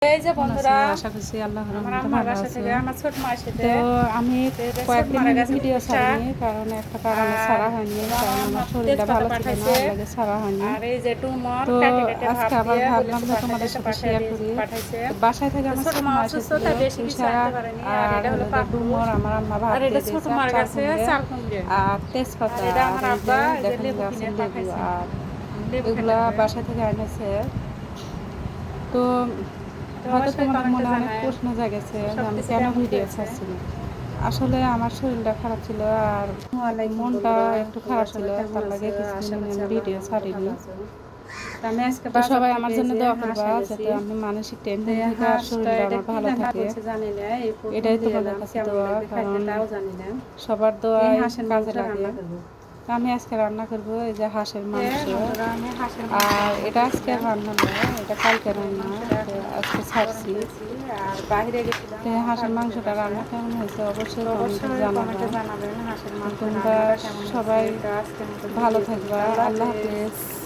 এই যে বন্ধুরা আশা করছি আল্লাহ আমার রহমতে আম্মার ভালো বাসা আছে। থেকে আমার ছোট মায়ের সাথে তো আমি কয়েকদিন মারা গেছে ভিডিও প্রতিষ্ঠা। ছাড়িনি, কারণ একটা কারণে ছাড়া হয়নি, কারণ আমার শরীরটা ভালো ছিল না, পাঠাইছে ওর লাগে ছাড়া হয়নি। আর এই যে টুমর তো কাটে কাটে ভাব আজকে আবার দিয়ে ভাবলাম যে বলেছে তোমাদের সাথে শেয়ার করি। পাঠাইছে। তো বাসায় থেকে আমার ছোট ছোট মা মা অসুস্থ, এসেছিল, তাই বেশি কিছু পুঁইশাক আনতে পারেনি। আর আর এটা হলো হলো যে পাপড়, ডুমর আমার আম্মা ভাত আর দিয়ে এটা ছোট দিয়েছে, আর মার চাল কাছে কুমড়ে চাল কুমড়ে, আর তেজপাতা, আর এটা আর আমার এই যে আব্বা এই যে দেখেন লেবু গাছের কিনে লেবু, পাঠাইছে। আর লেবু খেতে এগুলা হবে। বাসা থেকে এনেছে। তো তো হয়তো অবশ্যই তোমাদের কমেন্টে মনে অনেক জানায় প্রশ্ন জাগেছে যে আমি সবকিছু কেন কেমন ভিডিও হয়েছে। ছাড়ছি না। আসলে আমার শরীরটা খারাপ ছিল আর ওয়ালাইকুম মনটা বন্ধুরা, একটু তোমরা খারাপ ছিল, সবাই কেমন তার আছো? লাগে আশা কিছুদিন করছি আমি আল্লাহর ভিডিও রহমতে ছাড়িনি। ভালো আছো। তো আমি আজকে তো বাজার সবাই থেকে আমার এই জন্য যে দোয়া হাঁস করবা, এনেছি। যাতে আমি মানসিক তো টেনশন এই থেকে আর হাঁসটা শরীরটা এটা আমার কি ভালো রান্না থাকে। করছে জানি না, এই প্রথম এটাই দিয়ে তোমাদের এলাম, কাছে কেমন দোয়া, লাগবে খাইতে কারণ তাও জানি না। সবার এই দোয়াই হাঁসের কাজে মাংসটা লাগে। রান্না করবো। আমি আজকে রান্না করব এই যে হাঁসের মাংস। বন্ধুরা আমি হাঁসের মাংস আর রান্না এটা আজকে করেছিলাম। রান্না নয়, এটা কালকে রান্না। মাংসটা তো এখন আজকে গরম ছাড়ছি। করেছি আর বাইরে গেছিলাম তো এই আমার হাঁসের ভাগ্নিদের মাংসটা রান্না বাসায়। কেমন হয়েছে তো অবশ্যই কমেন্টে অবশ্যই জানাবা। কমেন্টে জানাবেন হাঁসের তো মাংস তোমরা রান্নাটা কেমন হয়েছে। সবাই তো আজকের মতো ভালো ভিডিও থাকবা। পর্যন্ত আল্লাহ আল্লাহ হাফেজ। হাফেজ।